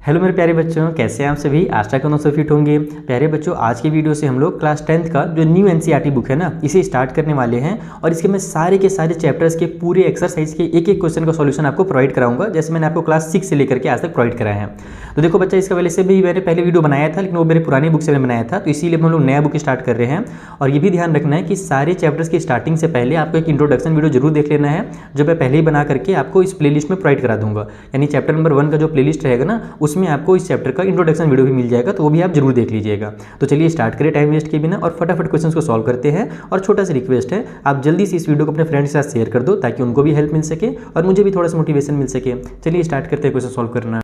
Hello मेरे प्यारे बच्चों, कैसे हैं आप सभी। आशा करता हूं सब फिट होंगे। प्यारे बच्चों, आज की वीडियो से हम लोग क्लास 10th का जो न्यू एनसीईआरटी बुक है ना, इसे स्टार्ट करने वाले हैं और इसके मैं सारे के सारे चैप्टर्स के पूरे एक्सरसाइज के एक एक क्वेश्चन का सॉल्यूशन आपको प्रोवाइड कराऊंगा, जैसे मैंने आपको क्लास 6 से लेकर के आज तक प्रोवाइड कराया है। तो देखो बच्चा, इसका पहले से भी मैंने पहले वीडियो बनाया था, लेकिन वो मेरे पुरानी बुक से मैंने बनाया था, तो इसीलिए हम लोग नया बुक स्टार्ट कर रहे हैं। और ये भी ध्यान रखना है कि सारे चैप्टर्स की स्टार्टिंग से पहले आपको एक इंट्रोडक्शन वीडियो जरूर देख लेना है, जो मैं पहले ही बना करके आपको इस प्लेलिस्ट में प्रोवाइड करा दूंगा। यानी चैप्टर नंबर 1 का जो प्लेलिस्ट रहेगा ना, उसमें आपको इस चैप्टर का इंट्रोडक्शन वीडियो भी मिल जाएगा, तो वो भी आप जरूर देख लीजिएगा। तो चलिए स्टार्ट करें टाइम वेस्ट के बिना और फटाफट क्वेश्चंस को सॉल्व करते हैं। और छोटा सा रिक्वेस्ट है, आप जल्दी से इस वीडियो को अपने फ्रेंड्स के साथ शेयर कर दो, ताकि उनको भी हेल्प मिल सके और मुझे भी थोड़ा सा मोटिवेशन मिल सके। चलिए स्टार्ट करते हैं क्वेश्चन सॉल्व करना।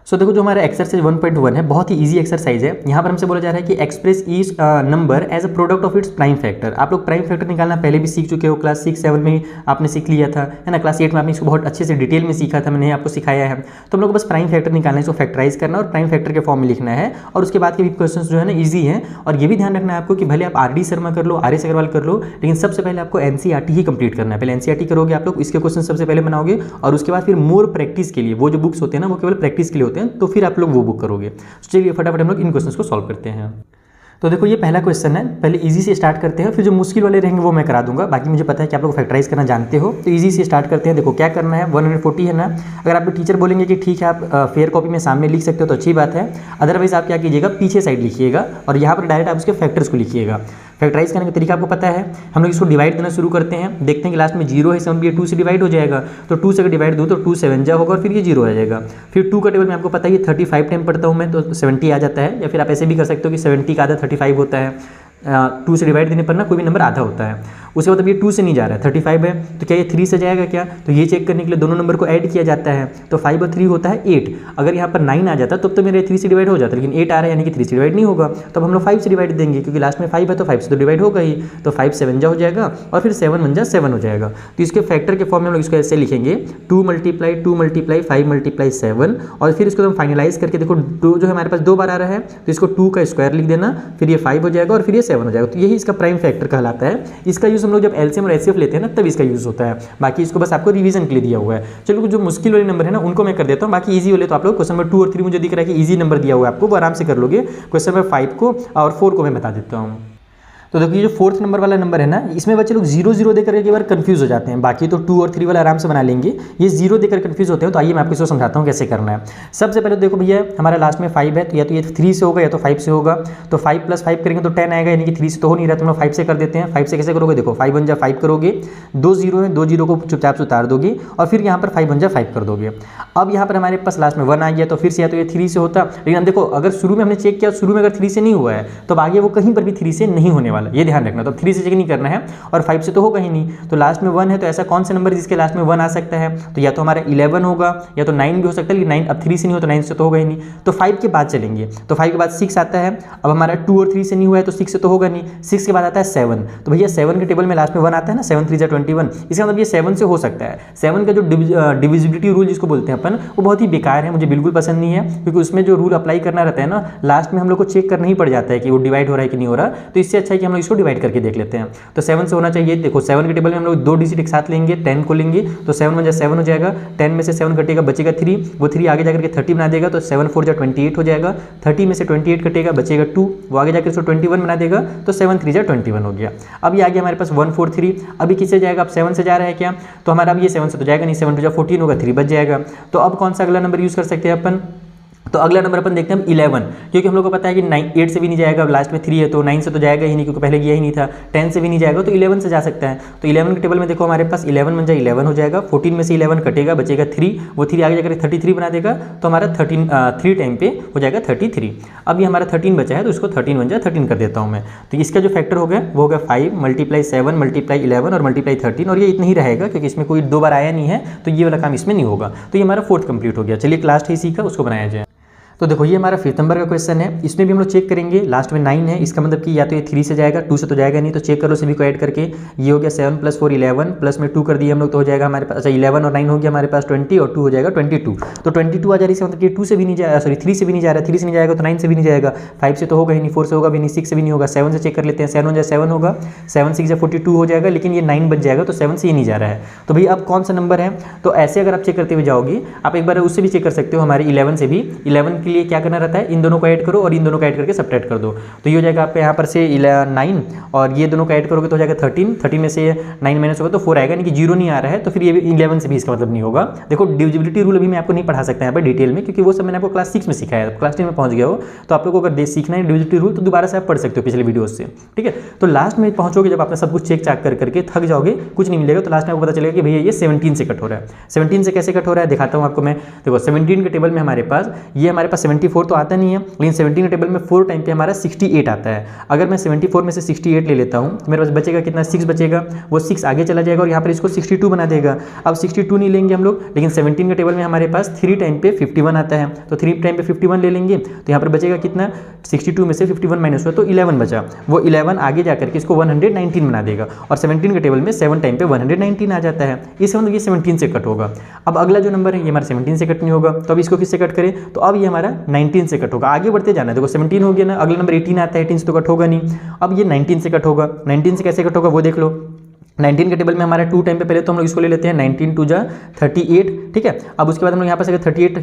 सो देखो, जो हमारा एक्सरसाइज 1.1 है, बहुत ही इजी एक्सरसाइज है। यहाँ पर हमसे बोला जा रहा है कि express each number as a product of its prime factor. आप लोग प्राइम फैक्टर निकालना पहले भी सीख चुके हो, क्लास 6-7 में ही आपने सीख लिया था, है ना। क्लास 8 में आपने इसको बहुत अच्छे से डिटेल में सीखा था, मैंने आपको सिखाया है। तो हम लोग बस प्राइम फैक्टर निकालना है, इसको फैक्टराइज करना और प्राइम फैक्टर के फॉर्म में लिखना है। और उसके बाद के भी क्वेश्चन जो है ना, ईजी है। और ये भी ध्यान रखना है आपको कि भले आप RD शर्मा कर लो, RS अग्रवाल कर लो, लेकिन सबसे पहले आपको NCERT ही कंप्लीट करना है। पहले NCERT करोगे आप लोग, इसके क्वेश्चन सबसे पहले बनाओगे, और उसके बाद फिर मोर प्रैक्टिस के लिए वो जो बुक्स होते हैं ना, वो केवल प्रैक्टिस के लिए होते हैं, तो फिर आप लोग वो बुक करोगे। तो चलिए फटाफट हम लोग इन क्वेश्चंस को सॉल्व करते हैं। तो देखो, ये पहला क्वेश्चन है। पहले इजी से स्टार्ट करते हैं, फिर जो मुश्किल वाले रहेंगे वो मैं करा दूंगा। बाकी मुझे पता है कि आप लोग फैक्टराइज करना जानते हो, तो इजी से स्टार्ट करते हैं। देखो क्या करना है, 140 है ना। अगर आपके टीचर बोलेंगे कि ठीक है आप फेयर कॉपी में सामने लिख सकते हो तो अच्छी बात है, अदरवाइज आप क्या कीजिएगा, पीछे साइड लिखिएगा और यहाँ पर डायरेक्ट आप उसके फैक्टर्स को लिखिएगा। फैक्टराइज करने का तरीका आपको पता है। हम लोग इसको डिवाइड देना शुरू करते हैं, देखते हैं कि लास्ट में 0 है, 7 भी 2 से डिवाइड हो जाएगा। तो 2 से अगर डिवाइड दूँ तो 2 7 जा होगा और फिर ये 0 आ जाएगा। फिर 2 का टेबल में आपको पता है ये 35 टाइम पढ़ता हूँ मैं, तो 70 आ जाता है। या फिर आप ऐसे भी कर सकते हो कि 70 का आधा 35 होता है। 2 से डिवाइड देने पर ना कोई भी नंबर आधा होता है। उसके बाद अब ये 2 से नहीं जा रहा है, 35 है, तो क्या ये 3 से जाएगा क्या? तो ये चेक करने के लिए दोनों नंबर को ऐड किया जाता है। तो 5 और 3 होता है 8। अगर यहाँ पर 9 आ जाता तो मेरे 3 से डिवाइड हो जाता, लेकिन 8 आ रहा है यानी कि 3 से डिवाइड नहीं होगा। तो हम लोग 5 से डिवाइड देंगे, क्योंकि लास्ट में 5 है तो 5 से तो डिवाइड होगा ही। तो 5 7 जा हो जाएगा और फिर 7 1 जा 7 हो जाएगा। तो इसके फैक्टर के फॉर्म में हम लोग इसको ऐसे लिखेंगे, 2 × 5 × 7। और फिर इसको हम फाइनलाइज करके देखो, 2 जो हमारे पास 2 बार आ रहा है, तो इसको 2 का स्क्वायर लिख देना, फिर ये 5 हो जाएगा और फिर ये 7 हो जाएगा। तो यही इसका प्राइम फैक्टर कहलाता है। इसका यूज़ हम लोग जब LCM और HCF लेते हैं ना, तब इसका यूज़ होता है। बाकी इसको बस आपको रिवीजन के लिए दिया हुआ है। चलो, जो मुश्किल वाले नंबर है ना, उनको मैं कर देता हूँ। बाकी इजी वाले तो आप लोग क्वेश्चन नंबर 2 और 3 मुझे दिख रहा है कि इजी नंबर दिया हुआ है आपको, वो आराम से कर लोगे। क्वेश्चन नंबर 5 को और 4 को मैं बता देता हूँ। तो देखिए, जो 4th नंबर वाला नंबर है ना, इसमें बच्चे लोग 0 0 देकर के कई बार कंफ्यूज हो जाते हैं। बाकी तो 2 और 3 वाला आराम से बना लेंगे, ये 0 देकर कंफ्यूज होते हैं। तो आइए मैं आपको इसको समझाता हूँ कैसे करना है। सबसे पहले देखो भैया, हमारा लास्ट में 5 है, तो या तो ये 3 से होगा या तो 5 से होगा। तो 5 + 5 करेंगे तो 10 आएगा, यानी कि 3 से तो हो नहीं रहा, तो हम लोग 5 से कर देते हैं। 5 से कैसे करोगे, देखो 5 1 जा 5 करोगे, 2 0 है, 2 0 को चुपचाप से उतार दोगे और फिर यहाँ पर 5 1 जा 5 कर दोगे। अब यहाँ पर हमारे पास लास्ट में 1 आ गया, तो फिर से या तो ये 3 से होता, लेकिन देखो अगर शुरू में हमने चेक किया, शुरू में अगर 3 से नहीं हुआ है तो आगे वो कहीं पर भी 3 से नहीं होने वाला, ये ध्यान रखना। तो 3 से चेक नहीं करना है और 5 से तो होगा ही नहीं। तो लास्ट में 1 है, तो ऐसा कौन सा नंबर जिसके लास्ट में 1 आ सकता है? तो या तो हमारा 11 होगा या तो 9 भी हो सकता है, लेकिन 9 अब 3 से नहीं हो तो 9 से तो होगा ही नहीं। तो 5 के बाद चलेंगे, तो 5 के बाद 6 आता है। अब हमारा 2 और 3 से नहीं हुआ है तो 6 से तो होगा नहीं। 6 के बाद आता है 7। तो भैया 7 के टेबल में लास्ट में 1 आता है ना, 7 3 जा 21। इसका मतलब ये 7 से हो सकता है। 7 का जो डिविजिबिलिटी रूल जिसको बोलते हैं अपन, वो बहुत ही बेकार है, मुझे बिल्कुल पसंद नहीं है, क्योंकि उसमें जो रूल अप्लाई करना रहता है ना, लास्ट में हम लोग को चेक करना ही पड़ जाता है कि वो डिवाइड हो रहा है कि नहीं हो रहा। तो इससे अच्छा है कि हम लोग इसको डिवाइड करके देख लेते हैं। तो 7 से होना चाहिए। देखो 7 के टेबल में हम लोग 2 डिजिट एक साथ लेंगे, 10 को लेंगे, तो 7 1 जा 7 हो जाएगा। 10 में से 7 कटेगा, बचेगा 3, वो 3 आगे जाकर के 30 बना देगा, तो 7 4 जा 28 हो जाएगा। 30 में से 28 कटेगा, बचेगा 2, वो आगे जाकर इसको 21 बना देगा, तो 7 3 जा 21 हो गया। अब ये आ गया हमारे पास 143। अभी किससे जाएगा, अब 7 से जा रहा है क्या? तो हमारा अब ये 7 से तो जाएगा नहीं, 7 2 जा 14 होगा, 3 बच जाएगा। तो अब कौन सा अगला नंबर यूज़ कर सकते हैं अपन? तो अगला नंबर अपन देखते हैं हम 11, क्योंकि हम लोग को पता है कि 8 से भी नहीं जाएगा, अब लास्ट में 3 है तो 9 से तो जाएगा ही नहीं, क्योंकि पहले गया ही नहीं था। 10 से भी नहीं जाएगा तो 11 से जा सकता है। तो 11 के टेबल में देखो हमारे पास 11 1 जा 11 हो जाएगा, 14 में से 11 कटेगा, बचेगा 3, वो 3 आगे जाकर 33 बना देगा, तो हमारा 3 टाइम पे हो जाएगा 33। अब ये हमारा 13 बचा है, तो इसको 13 1 जा 13 कर देता हूँ मैं। तो इसका जो फैक्टर हो गया वो होगा 5 × 7 × 11 और × 13, और ये इतना ही रहेगा क्योंकि इसमें कोई 2 बार आया नहीं है, तो ये वाला काम इसमें नहीं होगा। तो ये हमारा 4th कंप्लीट हो गया। चलिए क्लास 6 सीखा, उसको बनाया जाए। तो देखो ये हमारा 5th नंबर का क्वेश्चन है। इसमें भी हम लोग चेक करेंगे, लास्ट में 9 है, इसका मतलब कि या तो ये 3 से जाएगा, 2 से तो जाएगा नहीं, तो चेक कर लो सभी को ऐड करके। ये हो गया 7 + 4 11 प्लस में 2 कर दिए हम लोग, तो हो जाएगा हमारे पास, अच्छा 11 और 9 हो गया हमारे पास 20 और 2 हो जाएगा 22। तो 22 आ जा रही है, मतलब कि 2 से भी नहीं जाएगा, सॉरी 3 से भी नहीं जा रहा है, 3 से नहीं जाएगा तो 9 से भी नहीं जाएगा, 5 से तो होगा ही नहीं, 4 से होगा भी नहीं, 6 से भी नहीं होगा, 7 से चेक कर लेते हैं, 7 हो जाए 7 होगा, 7 6 या 42 हो जाएगा, लेकिन ये 9 बच जाएगा, तो 7 से ही नहीं जा रहा है। तो भाई अब कौन सा नंबर है, तो ऐसे अगर आप चेक करते हुए जाओगे, आप एक बार उससे भी चेक कर सकते हो, हमारे 11 से भी। 11 के लिए क्या करना रहता है, इन दोनों को ऐड करो और इन दोनों को ऐड करके सब्ट्रैक्ट कर दो, तो ये हो जाएगा आपका यहाँ पर से 9 और ये दोनों को ऐड करोगे तो हो जाएगा 13 में से 9 माइनस होगा तो 4 आएगा, यानी कि 0 नहीं आ रहा है, तो फिर ये 11 से भी इसका मतलब नहीं होगा। देखो डिविजिबिलिटी रूल अभी मैं आपको नहीं पढ़ा सकता यहाँ पर डिटेल में, क्योंकि वो सब मैंने आपको क्लास 6 में सिखाया है, क्लास 10 में पहुँच गया हो, तो आप लोगों को अगर सीखना है डिविजिबिलिटी रूल तो दोबारा से आप पढ़ सकते हो पिछले वीडियो से, ठीक है। तो लास्ट में पहुँचोगे जब आपने सब कुछ चेक चाक करके थक जाओगे, कुछ नहीं मिलेगा, तो लास्ट में आपको पता चलेगा कि भैया ये 17 से कट हो रहा है। 17 से कैसे कट हो रहा है दिखाता हूँ आपको मैं। देखो 17 के टेबल में हमारे पास 74 तो आता नहीं है, लेकिन 17 के टेबल में 4 टाइम पे हमारा 68 आता है। अगर मैं 74 में से 68 ले लेता हूँ तो मेरे पास बचेगा कितना, 6 बचेगा, वो 6 आगे चला जाएगा और यहाँ पर इसको 62 बना देगा। अब 62 नहीं लेंगे हम लोग, लेकिन 17 के टेबल में हमारे पास 3 टाइम पे 51 आता है, तो 3 टाइम पे 51 ले लेंगे, तो यहाँ पर बचेगा कितना, 62 में से 51 माइनस हुआ तो 11 बचा, वो 11 आगे जाकर के इसको 119 बना देगा, और 17 के टेबल में 7 टाइम पे 119 आ जाता है, इसे मतलब ये 17 से कट होगा। अब अगला जो नंबर है ये हमारा 17 से कट नहीं होगा, तो अब इसको किससे कट करें, तो अब ये हमारा 19 से कट होगा। आगे बढ़ते जाना है, देखो 17 हो गया ना, अगला नंबर 18 आता है, 18 से तो कट होगा नहीं, अब ये 19 से कट होगा। 19 से कैसे कट होगा वो देख लो। 19 के टेबल में हमारा 2 टाइम पे पहले तो हम लोग इसको ले लेते हैं, 19 2 जा 38, ठीक है। अब उसके बाद हम लोग यहाँ पर से 38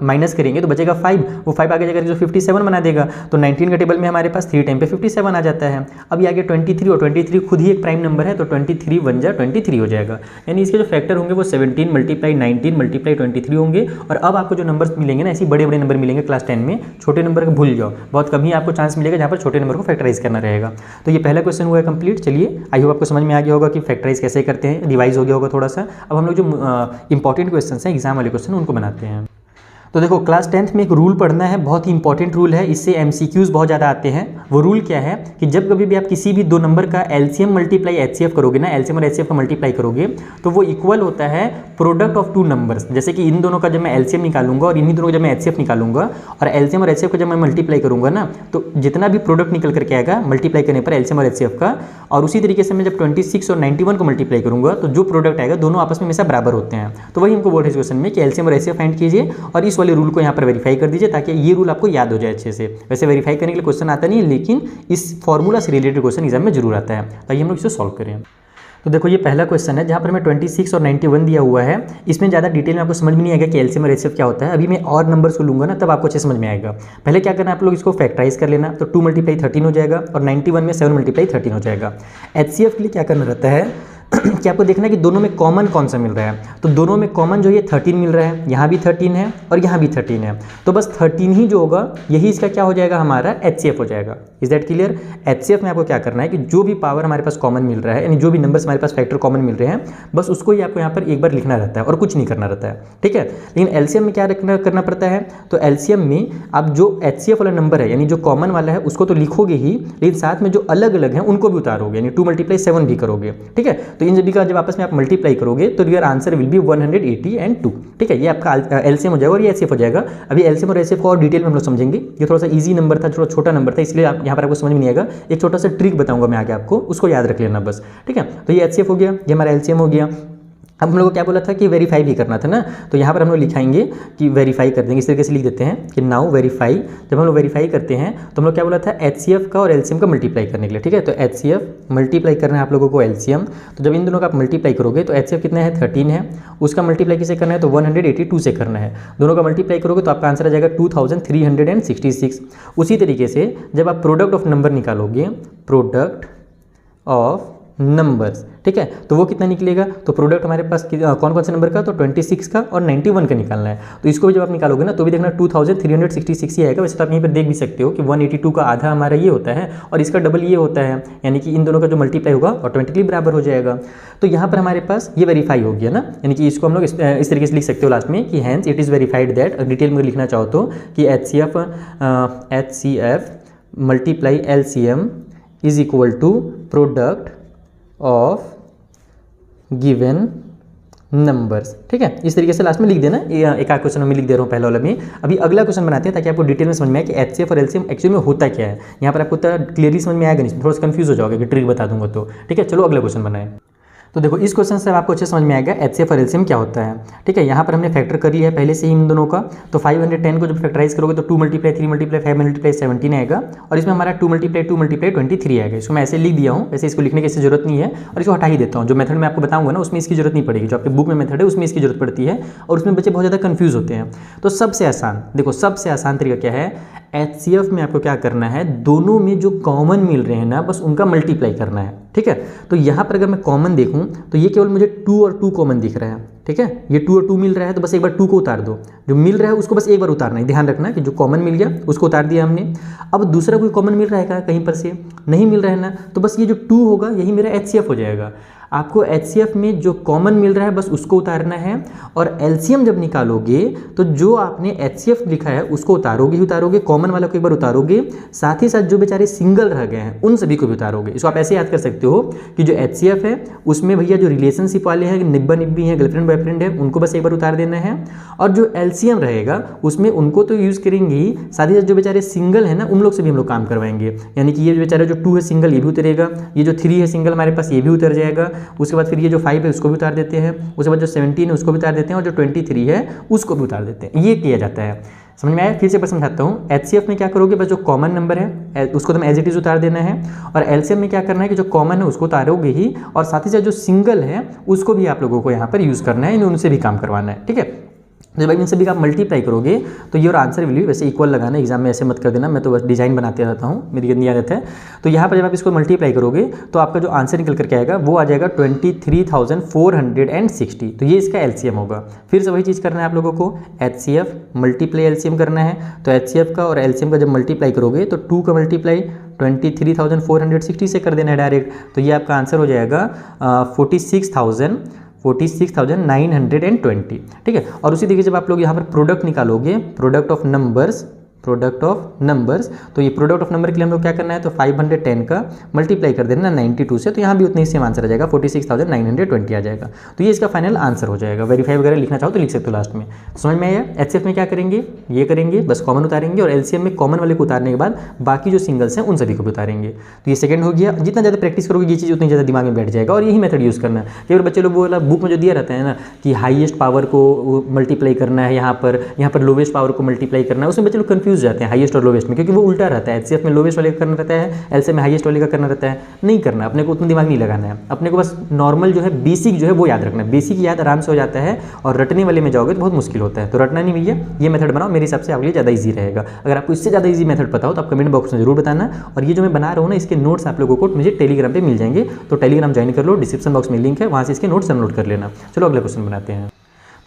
माइनस करेंगे तो बचेगा 5, वो 5 आगे जाकर जो 57 बना देगा, तो 19 के टेबल में हमारे पास 3 टाइम पे 57 आ जाता है। अब ये आगे 23, और 23 खुद ही एक प्राइम नंबर है, तो 23 1 जा 23 हो जाएगा, यानी इसके जो फैक्टर होंगे वो 17 × 19 × 23 होंगे। और अब आपको जो नंबर मिलेंगे ना, ऐसे बड़े बड़े नंबर मिलेंगे क्लास 10 में, छोटे नंबर को भूल जाओ, बहुत कम ही आपको चांस मिलेगा जहाँ पर छोटे नंबर को फैक्टराइज करना रहेगा। तो ये पहला क्वेश्चन हुआ है कंप्लीट। चलिए आई होप आपको समझ में आ गया होगा कि फैक्टराइज कैसे करते हैं, रिवाइज हो गया होगा थोड़ा सा। अब हम लोग जो इंपॉर्टेंट क्वेश्चन हैं, एग्जाम वाले क्वेश्चन, उनको बनाते हैं। तो देखो क्लास 10th में एक रूल पढ़ना है, बहुत ही इंपॉर्टेंट रूल है, इससे MCQs बहुत ज़्यादा आते हैं। वो रूल क्या है कि जब कभी भी आप किसी भी दो नंबर का LCM मल्टीप्लाई HCF करोगे ना, LCM और HCF का मल्टीप्लाई करोगे, तो वो इक्वल होता है प्रोडक्ट ऑफ 2 नंबर्स। जैसे कि इन दोनों का जब मैं LCM निकालूंगा और इन्हीं दोनों का जब मैं HCF निकालूंगा, और LCM और HCF का जब मैं मल्टीप्लाई करूंगा ना, तो जितना भी प्रोडक्ट निकल करके आएगा मल्टीप्लाई करने पर LCM और HCF का, और उसी तरीके से मैं जब 26 और 91 को मल्टीप्लाई करूंगा तो जो प्रोडक्ट आएगा दोनों आपस में हमेशा बराबर होते हैं। तो वही हमको बोल रहे हैं इस क्वेश्चन में कि LCM और HCF फाइंड कीजिए, और इस वाले रूल को यहाँ पर वेरीफाई कर दीजिए ताकि ये रूल आपको याद हो जाए अच्छे से। वैसे वेरीफाई करने के लिए क्वेश्चन आता नहीं है, लेकिन इस फॉर्मूला से रिलेटेड क्वेश्चन एग्जाम में जरूर आता है, तो आइए हम लोग इसे सॉल्व करें। तो देखो ये पहला क्वेश्चन है जहाँ पर मैं 26 और 91 दिया हुआ है। इसमें ज़्यादा डिटेल में आपको समझ में नहीं आएगा कि LCM और HCF क्या होता है। अभी मैं और नंबर्स को लूंगा ना, तब आपको अच्छे समझ में आएगा। पहले क्या करना है, आप लोग इसको फैक्टराइज कर लेना, तो 2 × 13 हो जाएगा, और 91 में 7 × 13 हो जाएगा। HCF के लिए क्या करना रहता है कि आपको देखना है कि दोनों में कॉमन कौन सा मिल रहा है, तो दोनों में कॉमन जो ये 13 मिल रहा है, यहाँ भी 13 है और यहाँ भी 13 है, तो बस 13 ही जो होगा यही इसका क्या हो जाएगा, हमारा HCF हो जाएगा। Is that clear. HCF में आपको क्या करना है कि जो भी पावर हमारे पास कॉमन मिल रहा है, यानी जो भी नंबर्स हमारे पास फैक्टर कॉमन मिल रहे हैं, बस उसको ही आपको यहाँ पर एक बार लिखना रहता है और कुछ नहीं करना रहता है, ठीक है। लेकिन LCM में क्या करना पड़ता है, तो LCM में आप जो HCF वाला नंबर है, यानी जो कॉमन वाला है, उसको तो लिखोगे ही, लेकिन साथ में जो अलग अलग हैं उनको भी उतारोगे, यानी 2 × 7 भी करोगे, ठीक है। तो इन सभी का जब आपस में आप मल्टीप्लाई करोगे तो your answer will be 180 and 2, ठीक है। ये आपका LCM हो जाएगा और ये HCF हो जाएगा। अभी LCM और HCF को और डिटेल में हम लोग समझेंगे। ये थोड़ा सा इजी नंबर था, थोड़ा छोटा नंबर था, इसलिए आप यहाँ पर आपको समझ में नहीं आएगा। एक छोटा सा ट्रिक बताऊंगा मैं आगे आपको, उसको याद रख लेना बस, ठीक है। तो ये HCF हो गया, ये हमारा LCM हो गया। अब हम लोग को क्या बोला था कि वेरीफाई भी करना था ना, तो यहाँ पर हम लोग लिखाएंगे कि वेरीफाई कर देंगे, इस तरीके से लिख देते हैं कि नाउ वेरीफाई। जब हम लोग वेरीफाई करते हैं तो हम लोग क्या बोला था, HCF का और LCM का मल्टीप्लाई करने के लिए, ठीक है। तो HCF मल्टीप्लाई करना है आप लोगों को LCM, तो जब इन दोनों का आप मल्टीप्लाई करोगे तो HCF कितना है, 13 है, उसका मल्टीप्लाई किसे करना है, तो 182 से करना है। दोनों का मल्टीप्लाई करोगे तो आपका आंसर आ जाएगा 2366। उसी तरीके से जब आप प्रोडक्ट ऑफ नंबर निकालोगे, प्रोडक्ट ऑफ नंबर्स, ठीक है, तो वो कितना निकलेगा, तो प्रोडक्ट हमारे पास कौन कौन से नंबर का, तो 26 का और 91 का निकालना है। तो इसको भी जब आप निकालोगे ना तो भी देखना 2366 ही आएगा। वैसे तो आप यहीं पर देख भी सकते हो कि 182 का आधा हमारा ये होता है और इसका डबल ये होता है, यानी कि इन दोनों का जो मल्टीप्लाई होगा ऑटोमेटिकली बराबर हो जाएगा। तो यहाँ पर हमारे पास ये वेरीफाई हो गया ना, यानी कि इसको हम लोग इस तरीके से लिख सकते हो लास्ट में कि hence it is verified that, detail में लिखना चाहो तो कि HCF multiply LCM is equal to product of given numbers. ठीक है, इस तरीके से लास्ट में लिख देना। एक आध क्वेश्चन में लिख दे रहा हूँ पहले वाला में। अभी अगला क्वेश्चन बनाते हैं ताकि आपको डिटेल में समझ में आए कि एचसीएफ और एलसीएम एक्चुअली में होता क्या है। यहाँ पर आपको क्लियरली समझ में आएगा नहीं, थोड़ा सा कंफ्यूज हो जाओगे कि ट्रिक बता दूंगा तो। ठीक है, चलो अगला क्वेश्चन बनाए। तो देखो इस क्वेश्चन से आपको अच्छे समझ में आएगा एचसीएफ और एलसीएम क्या होता है। ठीक है, यहाँ पर हमने फैक्टर कर लिया है पहले से ही इन दोनों का। तो 510 को जब फैक्टराइज करोगे तो 2 × 3 × 5 × 17 आएगा, और इसमें हमारा 2 × 2 × 23 आएगा। इसको मैं ऐसे लिख दिया हूँ, वैसे इसको लिखने की इससे जरूरत नहीं है, और इसको हटा ही देता हूँ। जो मेथड मैं आपको बताऊंगा ना उसमें इसकी जरूरत नहीं पड़ेगी, जो आपके बुक में मेथड है उसमें इसकी जरूरत पड़ती है, और उसमें बच्चे बहुत ज़्यादा कन्फ्यूज होते हैं। तो सबसे आसान देखो, सबसे आसान तरीका क्या है, एचसीएफ में आपको क्या करना है, दोनों में जो कॉमन मिल रहे हैं ना बस उनका मल्टीप्लाई करना है। ठीक है, तो यहाँ पर अगर मैं कॉमन देखूँ तो ये केवल मुझे 2 और 2 कॉमन दिख रहा है। ठीक है, ये 2 और 2 मिल रहा है तो बस एक बार 2 को उतार दो, जो मिल रहा है उसको बस एक बार उतारना है। ध्यान रखना कि जो कॉमन मिल गया उसको उतार दिया हमने। अब दूसरा कोई कॉमन मिल रहा है क्या कहीं पर से, नहीं मिल रहा है ना, तो बस ये जो 2 होगा यही मेरा एचसीएफ हो जाएगा। आपको एचसीएफ में जो कॉमन मिल रहा है बस उसको उतारना है, और एलसीएम जब निकालोगे तो जो आपने एचसीएफ लिखा है उसको उतारोगे ही उतारोगे, कॉमन वाला को एक बार उतारोगे, साथ ही साथ जो बेचारे सिंगल रह गए हैं उन सभी को भी उतारोगे। इसको आप ऐसे याद कर सकते हो कि जो एचसीएफ है उसमें भैया जो रिलेशनशिप वाले हैं, निब्बा निब्बी हैं, गर्लफ्रेंड बॉयफ्रेंड है, उनको बस एक बार उतार देना है, और जो एलसीएम रहेगा उसमें उनको तो यूज़ करेंगे ही, साथ ही साथ जो बेचारे सिंगल है ना उन लोग से भी हम लोग काम करवाएंगे। यानी कि ये बेचारा जो 2 है सिंगल ये भी उतरेगा, ये जो 3 है सिंगल हमारे पास ये भी उतर जाएगा, उसके बाद फिर ये जो 5 है उसको भी उतार देते हैं, उसके बाद जो 17 है उसको भी उतार देते हैं, और जो 23 है उसको भी उतार देते हैं। ये किया जाता है, समझ में आया? फिर से पर समझाता हूँ। एचसीएफ में क्या करोगे, बस जो कॉमन नंबर है उसको तुम एज इट इज उतार देना है, और एलसीएम में क्या करना है कि जो कॉमन है उसको उतारोगे ही, और साथ ही साथ जो सिंगल है उसको भी आप लोगों को यहाँ पर यूज़ करना है, उनसे भी काम करवाना है। ठीक है, जब इन सभी का आप मल्टीप्लाई करोगे तो ये और आंसर वैल्यू वैसे इक्वल लगाना, एग्जाम में ऐसे मत कर देना, मैं तो बस डिजाइन बनाते रहता हूँ, मेरी गंदी आदत है। तो यहाँ पर जब आप इसको मल्टीप्लाई करोगे तो आपका जो आंसर निकल करके आएगा वो आ जाएगा 23,460। तो ये इसका एलसीएम होगा। फिर से वही चीज़ करना है आप लोगों को, एचसीएफ मल्टीप्लाई एलसीएम करना है। तो एचसीएफ का और एलसीएम का जब मल्टीप्लाई करोगे तो 2 का मल्टीप्लाई 23,460 से कर देना है डायरेक्ट, तो ये आपका आंसर हो जाएगा 46,920। ठीक है, और उसी तरीके जब आप लोग यहाँ पर प्रोडक्ट निकालोगे, प्रोडक्ट ऑफ नंबर्स, तो ये प्रोडक्ट ऑफ नंबर के लिए हम लोग क्या करना है, तो 510 का मल्टीप्लाई कर देना 92 से, तो यहाँ भी उतना ही सेम आंसर आ जाएगा, 46,920 आ जाएगा। तो ये इसका फाइनल आंसर हो जाएगा। वेरीफाई वगैरह लिखना चाहो तो लिख सकते हो लास्ट में। समझ में आया? एचसीएफ में क्या करेंगे, ये करेंगे, बस कॉमन उतारेंगे, और एलसीएम में कॉमन वाले को उतारने के बाद बाकी जो सिंगल्स हैं उन सभी को भी उतारेंगे। तो ये सेकंड हो गया। जितना ज़्यादा प्रैक्टिस करोगे ये चीज़ उतनी ज़्यादा दिमाग में बैठ जाएगा, और यही मेथड यूज़ करना है। कई बार बच्चे लोग बोला बुक में जो दिया रहता है ना कि हाईएस्ट पावर को मल्टीप्लाई करना है, यहाँ पर लोवेस्ट पावर को मल्टीप्लाई करना है, उसमें बच्चे लोग कन्फ्यूज जाते हैं हाईएस्ट और लोवेस्ट में, क्योंकि वो उल्टा रहता है। एचसीएफ में लोवेस्ट वाले का करना रहता है, एलसीएम में हाईएस्ट वाले का करना रहता है। नहीं करना, अपने को उतना दिमाग नहीं लगाना है, अपने को बस नॉर्मल जो है बेसिक जो है वो याद रखना है। बेसिक याद आराम से हो जाता है, और रटने वाले में जाओगे तो बहुत मुश्किल होता है। तो रटना नहीं भैया, ये मेथड बनाओ, मेरे हिसाब से आपके लिए ज़्यादा ईजी रहेगा। अगर आपको इससे ज़्यादा ईजी मेथड पता हो तो आप कमेंट बॉक्स में जरूर बताना। और ये जो मैं बना रहा हूँ ना इसके नोट्स आप लोगों को मुझे टेलीग्राम पर मिल जाएंगे, तो टेलीग्राम ज्वाइन कर लो, डिस्क्रिप्शन बॉक्स में लिंक है, वहाँ से इसके नोट्स डाउनलोड कर लेना। चलो अगला क्वेश्चन बनाते हैं।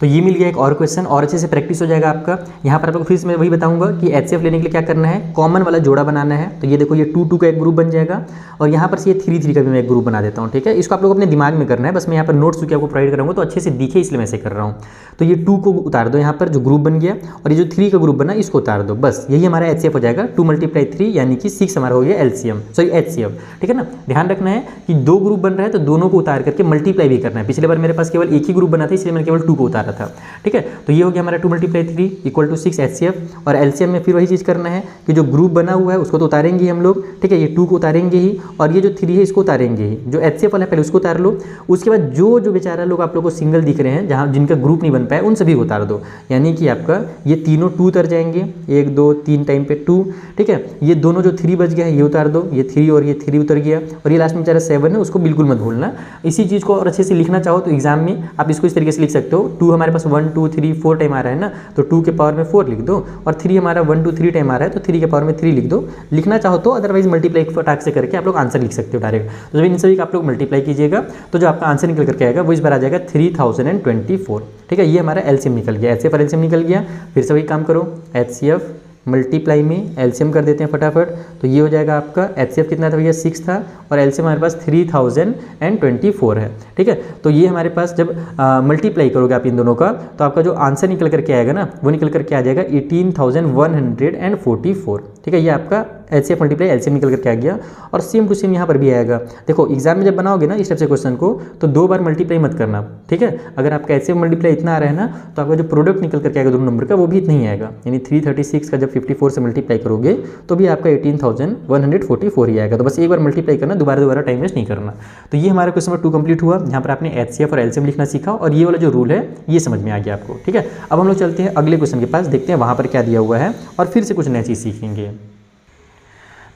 तो ये मिल गया एक और क्वेश्चन, और अच्छे से प्रैक्टिस हो जाएगा आपका। यहाँ पर आपको फिर से मैं वही बताऊंगा कि एचसीएफ लेने के लिए क्या करना है, कॉमन वाला जोड़ा बनाना है। तो ये देखो, ये 2 का एक ग्रुप बन जाएगा, और यहाँ पर से ये 3 का भी मैं एक ग्रुप बना देता हूँ। ठीक है, इसको आप लोग अपने दिमाग में करना है, बस मैं यहाँ पर नोट्स चूँकि आपको प्रोवाइड कराऊंगा तो अच्छे से दिखे इसलिए मैं ऐसे कर रहा हूँ। तो ये 2 को उतार दो यहाँ पर, जो ग्रुप बन गया, और ये जो 3 का ग्रुप बना इसको उतार दो, बस यही हमारा एचसीएफ हो जाएगा। 2 × 3 यानी कि 6 हमारा हो गया एलसीएम, सॉरी एचसीएफ। ठीक है ना, ध्यान रखना है कि 2 ग्रुप बन रहा है तो दोनों को उतार करके मल्टीप्लाई भी करना है। पिछले बार मेरे पास केवल एक ही ग्रुप बना था, इसलिए मैंने केवल 2 को उतारा था। ठीक है, तो ये हो गया हमारा 2 × 3 = 6 एचसीएफ। और एलसीएम में फिर वही चीज़ करना है कि जो ग्रुप बना हुआ है उसको तो उतारेंगे ही हम लोग। ठीक है, ये 2 को उतारेंगे ही, और ये जो 3 है इसको उतारेंगे ही। जो एचसीएफ वाला है पहले उसको उतार लो, उसके बाद जो बेचारा लोग आप लोग को सिंगल दिख रहे हैं, जहाँ जिनका ग्रुप नहीं बन पाया उन सभी को उतार दो। यानी कि आपका ये तीनों 2 उतर जाएंगे, 1 2 3 टाइम पे 2। ठीक है, ये दोनों जो 3 बच गया है ये उतार दो, ये 3 और ये 3 उतर गया, और ये लास्ट में बेचारा 7 है, उसको बिल्कुल मत भूलना। इसी चीज़ को और अच्छे से लिखना चाहो तो एग्जाम में आप इसको इस तरीके से लिख सकते हो। 2 हमारे पास 1 2 3 4 टाइम आ रहा है ना, तो 2 के पावर में 4 लिख दो, और 3 हमारा 1 2 3 टाइम आ रहा है तो 3 के पावर में 3 लिख दो, लिखना चाहो तो। अदरवाइज मल्टीप्लाई फटाक से करके आप लोग आंसर लिख सकते हो डायरेक्ट। तो जब इन सभी का आप लोग मल्टीप्लाई कीजिएगा तो जो आपका आंसर निकल करके आएगा वो इस बार आ जाएगा 3024। ठीक है, ये हमारा एलसीएम निकल गया, एचसीएफ और एलसीएम निकल गया। फिर से वही काम करो, एचसीएफ मल्टीप्लाई में एलसीएम कर देते हैं फटाफट। तो ये हो जाएगा आपका एचसीएफ कितना था भैया, 6 था, और एलसीएम हमारे पास 3024 है। ठीक है, तो ये हमारे पास जब मल्टीप्लाई करोगे आप इन दोनों का तो आपका जो आंसर निकल करके आएगा ना वो निकल करके आ जाएगा 18,144। ठीक है, ये आपका HCF मल्टीप्लाई LCM निकल करके आ गया। और सेम टू सेम यहाँ पर भी आएगा। देखो एग्जाम में जब बनाओगे ना इस टाइप से क्वेश्चन को तो 2 बार मल्टीप्लाई मत करना, ठीक है। अगर आपका HCF मल्टीप्लाई इतना आ रहा है ना तो आपका जो प्रोडक्ट निकल करके आएगा दोनों नंबर का वो भी इतना ही आएगा, यानी 336 का जब 54 से मल्टीप्लाई करोगे तो भी आपका 18,144 ही आएगा। तो बस एक बार मल्टीप्लाई करना, दोबारा टाइम वेस्ट नहीं करना। तो ये हमारा क्वेश्चन नंबर 2 कंप्लीट हुआ। यहाँ पर आपने HCF और LCM लिखना सीखा और ये वाला जो रूल है ये समझ में आ गया आपको, ठीक है। अब हम लोग चलते हैं अगले क्वेश्चन के पास, देखते हैं वहाँ पर क्या दिया हुआ है और फिर से कुछ नई चीज़ सीखेंगे।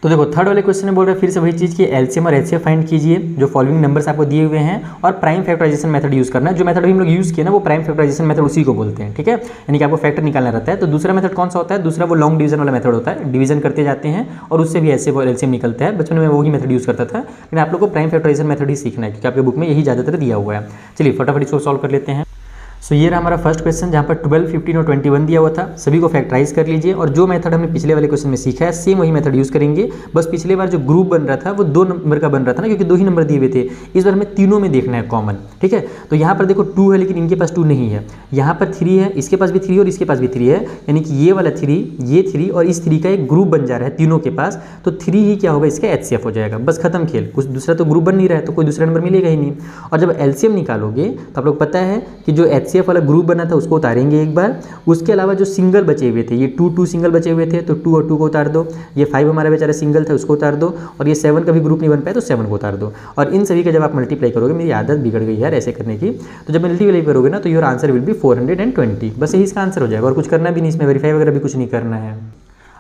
तो देखो थर्ड वाले क्वेश्चन में बोल रहा है फिर से वही चीज़ कि LCM और HCF फाइंड कीजिए। जो फॉलोइंग नंबर्स आपको दिए हुए हैं और प्राइम फैक्टराइजेशन मेथड यूज़ करना है। जो मेथड हम लोग यूज़ किए ना वो प्राइम फैक्टराइजेशन मेथड उसी को बोलते हैं, ठीक है। यानी कि आपको फैक्टर निकालना रहता है। तो दूसरा मेथड कौन सा होता है? दूसरा वो लॉन्ग डिवीजन वाला मेथड होता है, डिवीजन करते जाते हैं और उससे भी HCF और LCM निकलता है। बचपन में वही मेथड यूज़ करता था, लेकिन आप लोग को प्राइम फैक्टराइजेशन मेथड ही सीखना है क्योंकि आपके बुक में यही ज़्यादातर दिया हुआ है। चलिए फटाफट इसको सॉल्व कर लेते हैं। सो ये रहा हमारा फर्स्ट क्वेश्चन जहाँ पर 12, 15 और 21 दिया हुआ था। सभी को फैक्टराइज कर लीजिए और जो मेथड हमने पिछले वाले क्वेश्चन में सीखा है सेम वही मेथड यूज़ करेंगे। बस पिछले बार जो ग्रुप बन रहा था वो 2 नंबर का बन रहा था ना, क्योंकि 2 ही नंबर दिए हुए थे। इस बार हमें तीनों में देखना है कॉमन, ठीक है। तो यहाँ पर देखो 2 है लेकिन इनके पास 2 नहीं है। यहाँ पर 3 है, इसके पास भी 3 और इसके पास भी 3 है, यानी कि ये वाला 3, ये 3 और इस 3 का एक ग्रुप बन जा रहा है तीनों के पास। तो 3 ही क्या होगा इसका HCF हो जाएगा। बस खत्म खेल, कुछ दूसरा तो ग्रुप बन नहीं रहा है तो कोई दूसरा नंबर मिलेगा ही नहीं। और जब LCM निकालोगे तो आप लोग पता है कि जो HCF वाला ग्रुप बना था उसको उतारेंगे एक बार। उसके अलावा जो सिंगल बचे हुए थे, ये 2 सिंगल बचे हुए थे तो 2 और 2 को उतार दो। ये 5 हमारा बेचारा सिंगल था उसको उतार दो। और ये 7 का भी ग्रुप नहीं बन पाया तो 7 को उतार दो। और इन सभी का जब आप मल्टीप्लाई करोगे, मेरी आदत बिगड़ गई यार ऐसे करने की, तो जब मल्टीप्लाई करोगे ना तो योर आंसर विल बी 420। बस यही इसका आंसर हो जाएगा और कुछ करना भी नहीं, इसमें वेरीफाई वगैरह भी कुछ नहीं करना है।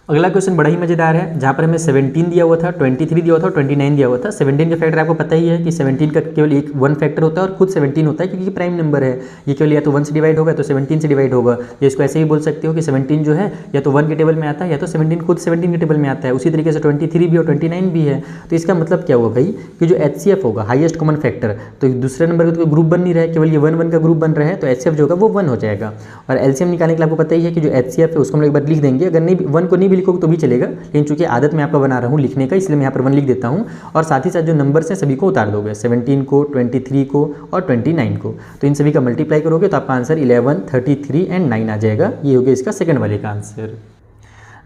अगला क्वेश्चन बड़ा ही मजेदार है जहाँ पर हमें 17 दिया हुआ था, 23 दिया हुआ था और 29 दिया हुआ था। 17 का फैक्टर आपको पता ही है कि 17 का केवल एक 1 फैक्टर होता है और खुद 17 होता है क्योंकि प्राइम नंबर है। ये केवल या तो 1 से डिवाइड होगा तो 17 से डिवाइड होगा। या इसको ऐसे ही बोल सकते हो कि 17 जो है या तो 1 के टेबल में आता है या तो 17 खुद 17 के टेबल में आता है। उसी तरीके से 23 भी और 29 भी है। तो इसका मतलब क्या हुआ भाई कि जो HCF होगा हाईएस्ट कॉमन फैक्टर, तो दूसरे नंबर का तो ग्रुप बन नहीं रहा है, केवल ये 1 का ग्रुप बन रहा है तो HCF जो होगा वो 1 हो जाएगा। और LCM निकालने के लिए आपको पता ही है कि जो HCF है उसको हम लोग एक बार लिख देंगे। अगर नहीं 1 को नहीं भी लिखोगे तो भी चलेगा, लेकिन चूंकि आदत मैं आपका बना रहा हूँ लिखने का इसलिए मैं यहाँ पर 1 लिख देता हूँ। और साथ ही साथ जो नंबर्स हैं सभी को उतार दोगे, 17 को, 23 को और 29 को। तो इन सभी का मल्टीप्लाई करोगे तो आपका आंसर 11, 33 एंड 9 आ जाएगा। ये हो गया इसका सेकंड वाले का आंसर।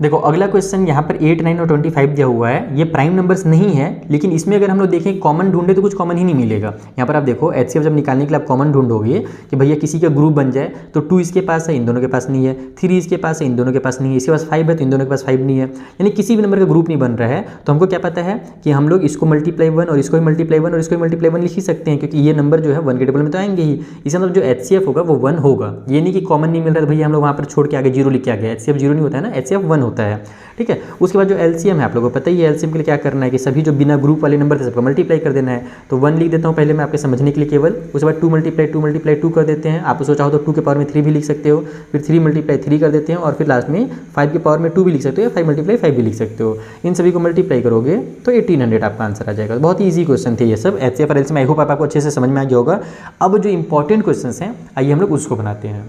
देखो अगला क्वेश्चन यहाँ पर 8, 9 और 25 दिया हुआ है। ये प्राइम नंबर्स नहीं है, लेकिन इसमें अगर हम लोग देखें कॉमन ढूंढे तो कुछ कॉमन ही नहीं मिलेगा। यहाँ पर आप देखो HCF जब निकालने के लिए आप कॉमन ढूंढोगे कि भैया किसी का ग्रुप बन जाए तो 2 इसके पास है, इन दोनों के पास नहीं है, 3 इसके पास है, इन दोनों के पास नहीं है, इसके पास 5 है तो इन दोनों के पास 5 नहीं है, यानी किसी भी नंबर का ग्रुप नहीं बन रहा है। तो हमको क्या पता है कि हम लोग इसको मल्टीप्लाई 1 और इसको मल्टीप्लाई 1 और इसको मल्टीप्लाई 1 लिख ही सकते हैं क्योंकि ये नंबर जो है 1 के टेबल में तो आएंगे ही। इसका मतलब जो HCF होगा वो 1 होगा। ये नहीं कि कॉमन नहीं मिल रहा है भैया हम लोग वहाँ पर छोड़ के आगे 0 लिख के आ गए। HCF 0 नहीं होता है ना, HCF 1 होता है, ठीक है। उसके बाद जो LCM है आप लोगों को पता ही है, LCM के लिए क्या करना है कि सभी जो बिना ग्रुप वाले नंबर थे सबको मल्टीप्लाई कर देना है। तो 1 लिख देता हूँ पहले मैं आपके समझने के लिए केवल। उसके बाद 2 मल्टीप्लाई 2 कर देते हैं। आप सोचा हो तो 2 के पावर में 3 भी लिख सकते हो, फिर 3 मल्टीप्लाई 3 कर देते हैं और फिर लास्ट में 5 के पावर में 2 भी लिख सकते हो या 5 मल्टीप्लाई 5 भी लिख सकते हो। इन सभी को मल्टीप्लाई करोगे तो 1800 आपका आंसर आ जाएगा। बहुत ही ईजी क्वेश्चन थे ये सब। HCF और LCM आई होप आपको अच्छे से समझ में आ गया होगा। अब जो इंपॉर्टेंट क्वेश्चन हैं आइए हम लोग उसको बनाते हैं।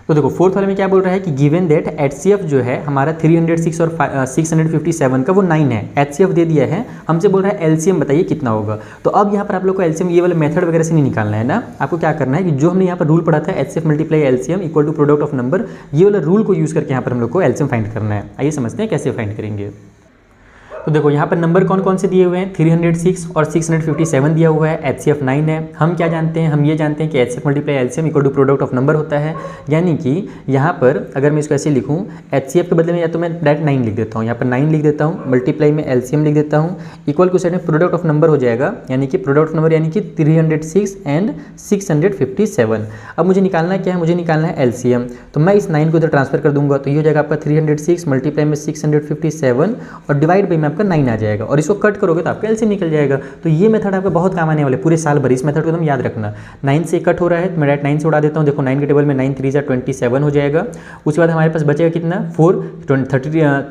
तो देखो फोर्थ वाले में क्या बोल रहा है कि गिवन दैट HCF जो है हमारा 306 और 657 का वो 9 है। HCF दे दिया है, हमसे बोल रहा है LCM बताइए कितना होगा। तो अब यहाँ पर आप लोग को LCM ये वाले मेथड वगैरह से नहीं निकालना है ना। आपको क्या करना है कि जो हमने यहाँ पर रूल पढ़ा था HCF multiply LCM equal to product of number, ये वाला रूल को यूज़ करके यहाँ पर हम लोग को LCM फाइंड करना है। आइए समझते हैं कैसे फाइंड करेंगे। तो देखो यहाँ पर नंबर कौन कौन से दिए हुए हैं, 306 और 657 दिया हुआ है, HCF 9 है। हम क्या जानते हैं, हम ये जानते हैं कि HCF multiply LCM equal to product of number होता है। यानी कि यहाँ पर अगर मैं इसको ऐसे लिखूँ HCF के बदले में या तो मैं डायरेक्ट 9 लिख देता हूँ, यहाँ पर 9 लिख देता हूँ, मल्टीप्लाई में LCM लिख देता हूँ, इक्वल को साइड में प्रोडक्ट ऑफ नंबर हो जाएगा, यानी कि प्रोडक्ट ऑफ नंबर यानी कि 306 एंड 657। अब मुझे निकालना क्या है, मुझे निकालना है LCM। तो मैं इस 9 को इधर ट्रांसफर कर दूंगा तो ये हो जाएगा आपका 306 मल्टीप्लाई में 657 और डिवाइड बाई में आपका 9 आ जाएगा। और इसको कट करोगे तो आपका LCM निकल जाएगा। तो ये मेथड आपका बहुत काम आने वाले पूरे साल भर। इस मेथड को एकदम याद रखना। 9 से कट हो रहा है तो मैं डायरेक्ट 9 से उड़ा देता हूँ। देखो 9 के टेबल में 9 3 27 हो जाएगा। उसके बाद हमारे पास बचेगा कितना 4,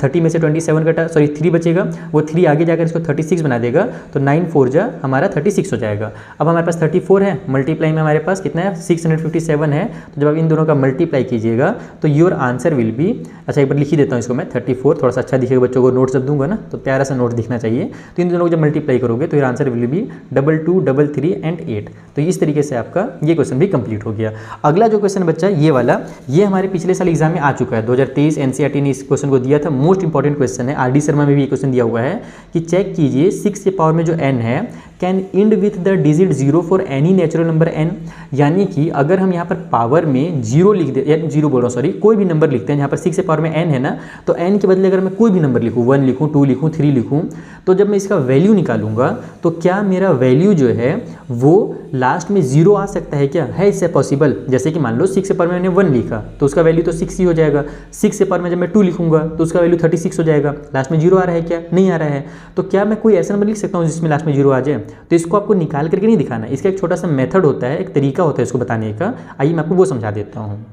30 में से 27 कटा, सॉरी 3 बचेगा, वो 3 आगे जाकर इसको 36 बना देगा। तो 9 4 जा हमारा 36 हो जाएगा। अब हमारे पास 34 है, मल्टीप्लाई में हमारे पास कितना है 657 है। तो जब आप इन दोनों का मल्टीप्लाई कीजिएगा तो योर आंसर विल बी, अच्छा एक बार लिख ही देता हूँ इसको मैं 34, थोड़ा सा अच्छा दिखेगा बच्चों को, नोट्स जब दूंगा ना तो प्यारा सा नोट दिखना चाहिए। तो इन दोनों को जब मल्टीप्लाई करोगे तो आंसर विल बी 22, 33 एंड 8। तो इस तरीके से आपका ये क्वेश्चन भी कंप्लीट हो गया। अगला जो क्वेश्चन बच्चा ये वाला, ये हमारे पिछले साल एग्जाम में आ चुका है, 2023 एनसीईआरटी ने इस क्वेश्चन को दिया था। मोस्ट इंपॉर्टेंट क्वेश्चन है, आरडी शर्मा में भी ये क्वेश्चन दिया हुआ है कि चेक कीजिए 6 के पावर में जो n है can end with the digit 0 for any natural number n। यानी कि अगर हम यहाँ पर पावर में 0 लिख दे, या 0 बोल रहा हूँ सॉरी, कोई भी नंबर लिखते हैं, यहाँ पर 6 के पावर में n है ना, तो n के बदले अगर मैं कोई भी नंबर लिखूँ, 1 लिखूँ, 2 लिखूँ, 3 लिखूँ, तो जब मैं इसका वैल्यू निकालूंगा तो क्या मेरा वैल्यू जो है वो लास्ट में 0 आ सकता है क्या? है इससे पॉसिबल? जैसे कि मान लो 6 के पावर में मैंने 1 लिखा तो उसका वैल्यू तो 6 ही हो जाएगा। 6 के पावर में जब मैं 2 लिखूंगा तो उसका वैल्यू 36 हो जाएगा। लास्ट में 0 आ रहा है क्या? नहीं आ रहा है। तो क्या मैं कोई ऐसा नंबर लिख सकता हूँ जिसमें लास्ट में 0 आ जाए? तो इसको आपको निकाल करके नहीं दिखाना, इसका एक छोटा सा मेथड होता है, एक तरीका होता है इसको बताने का। आइए मैं आपको वो समझा देता हूँ।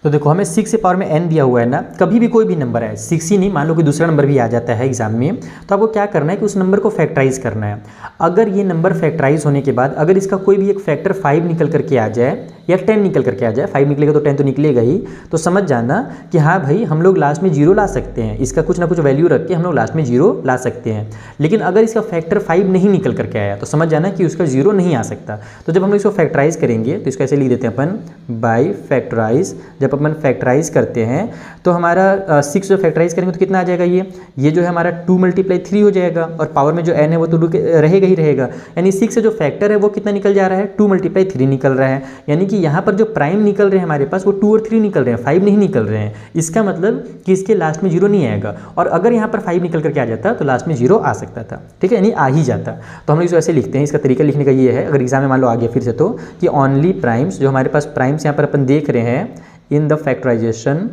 तो देखो हमें 6 के पावर में n दिया हुआ है ना, कभी भी कोई भी नंबर है, 6 ही नहीं, मान लो कि दूसरा नंबर भी आ जाता है एग्जाम में, तो आपको क्या करना है कि उस नंबर को फैक्टराइज करना है। अगर ये नंबर फैक्टराइज होने के बाद अगर इसका कोई भी एक फैक्टर 5 निकल करके आ जाए या 10 निकल करके आ जाए, 5 निकलेगा तो 10 तो निकलेगा ही, तो समझ जाना कि हाँ भाई हम लोग लास्ट में 0 ला सकते हैं, इसका कुछ ना कुछ वैल्यू रख के हम लोग लास्ट में 0 ला सकते हैं। लेकिन अगर इसका फैक्टर 5 नहीं निकल करके आया तो समझ जाना कि उसका 0 नहीं आ सकता। तो जब हम लोग इसको फैक्टराइज करेंगे तो इसको ऐसे लिख देते हैं अपन बाई फैक्टराइज। जब अपन फैक्टराइज करते हैं तो हमारा 6 जो फैक्टराइज करेंगे तो कितना आ जाएगा, ये जो है हमारा 2 × 3 हो जाएगा, और पावर में जो n है वो तो रहेगा ही रहेगा। यानी 6 से जो फैक्टर है वो कितना निकल जा रहा है, 2 × 3 निकल रहा है। यानी कि यहाँ पर जो प्राइम निकल रहे हैं हमारे पास वो 2 और 3 निकल रहे हैं, 5 नहीं निकल रहे हैं। इसका मतलब कि इसके लास्ट में 0 नहीं आएगा, और अगर यहाँ पर 5 निकल करके आ जाता तो लास्ट में 0 आ सकता था, ठीक है, यानी आ ही जाता। तो हम लोग इसको ऐसे लिखते हैं। इसका तरीका लिखने का ये है, अगर एग्जाम में मान लो आ गया फिर से, तो कि ओनली प्राइम्स, जो हमारे पास प्राइम्स यहाँ पर अपन देख रहे हैं, in the factorization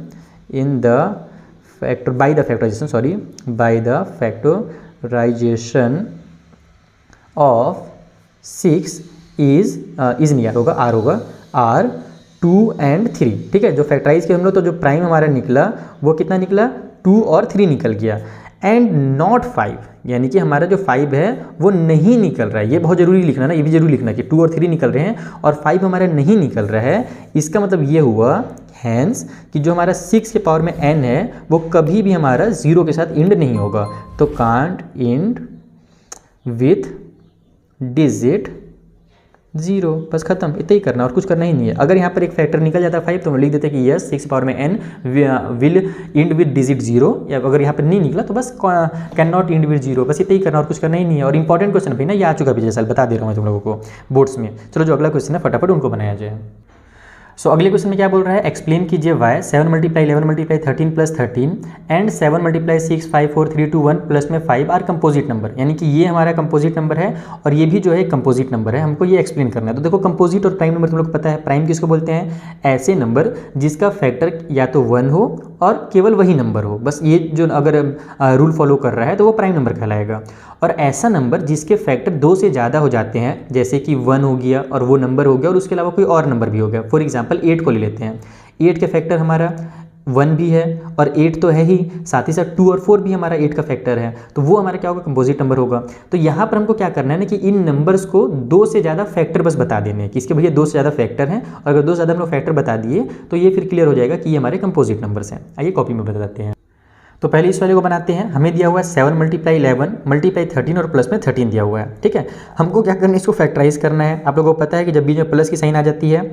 by the factorization of 6 is नहीं होगा, आर होगा, R 2 and 3, ठीक है। जो फैक्टराइज किया हम लोग तो जो प्राइम हमारा निकला वो कितना निकला, 2 और 3 निकल गया, एंड नॉट 5, यानी कि हमारा जो 5 है वो नहीं निकल रहा है। ये बहुत जरूरी लिखना ना, ये भी जरूरी लिखना कि 2 और 3 निकल रहे हैं और 5 हमारा नहीं निकल रहा है। इसका मतलब ये हुआ हैंस कि जो हमारा 6 के पावर में n है वो कभी भी हमारा 0 के साथ इंड नहीं होगा। तो कांट इंड विथ डिजिट 0, बस खत्म, इतना ही करना और कुछ करना ही नहीं है। अगर यहाँ पर एक फैक्टर निकल जाता है 5 तो हम लिख देते हैं कि यस 6 पावर में n will end with digit 0, या अगर यहाँ पर नहीं निकला तो बस कैन नॉट इंड विद 0, बस इतना ही करना और कुछ करना ही नहीं है। और इंपॉर्टेंट क्वेश्चन भी ना ये आ चुका पिछले साल, बता दे रहा हूँ मैं तुम लोगों को बोर्ड्स में। चलो जो अगला क्वेश्चन है फटाफट उनको बनाया जाए। सो अगले क्वेश्चन में क्या बोल रहा है, एक्सप्लेन कीजिए वाई 7 × 11 × 13 + 13 एंड 7 × 6 5 4 3 2 1 प्लस में 5 आर कंपोजिट नंबर। यानी कि ये हमारा कंपोजिट नंबर है और ये भी जो है कंपोजिट नंबर है, हमको ये एक्सप्लेन करना है। तो देखो कंपोजिट और प्राइम नंबर तुम लोग को पता है, प्राइम किसको बोलते हैं, ऐसे नंबर जिसका फैक्टर या तो 1 हो और केवल वही नंबर हो, बस ये जो अगर रूल फॉलो कर रहा है तो वो प्राइम नंबर कहलाएगा। और ऐसा नंबर जिसके फैक्टर 2 से ज़्यादा हो जाते हैं, जैसे कि 1 हो गया और वो नंबर हो गया और उसके अलावा कोई और नंबर भी हो गया। फॉर एग्जांपल 8 को ले लेते हैं, 8 के फैक्टर हमारा 1 भी है और 8 तो है ही, साथ ही साथ 2 और 4 भी हमारा 8 का फैक्टर है, तो वो हमारा क्या होगा, कंपोजिट नंबर होगा। तो यहाँ पर हमको क्या करना है ना कि इन नंबर्स को 2 से ज़्यादा फैक्टर बस बता देने हैं कि इसके भैया 2 से ज़्यादा फैक्टर हैं, और अगर 2 से ज़्यादा हम लोग फैक्टर बता दिए तो ये फिर क्लियर हो जाएगा कि ये हमारे कंपोजिट नंबर्स हैं। आइए कॉपी में बताते हैं। तो पहले इस वाले को बनाते हैं। हमें दिया हुआ है 7 × 11 × 13 और प्लस में 13 दिया हुआ है, ठीक है। हमको क्या करना है, इसको फैक्टराइज करना है। आप लोगों को पता है कि जब भी जो प्लस की साइन आ जाती है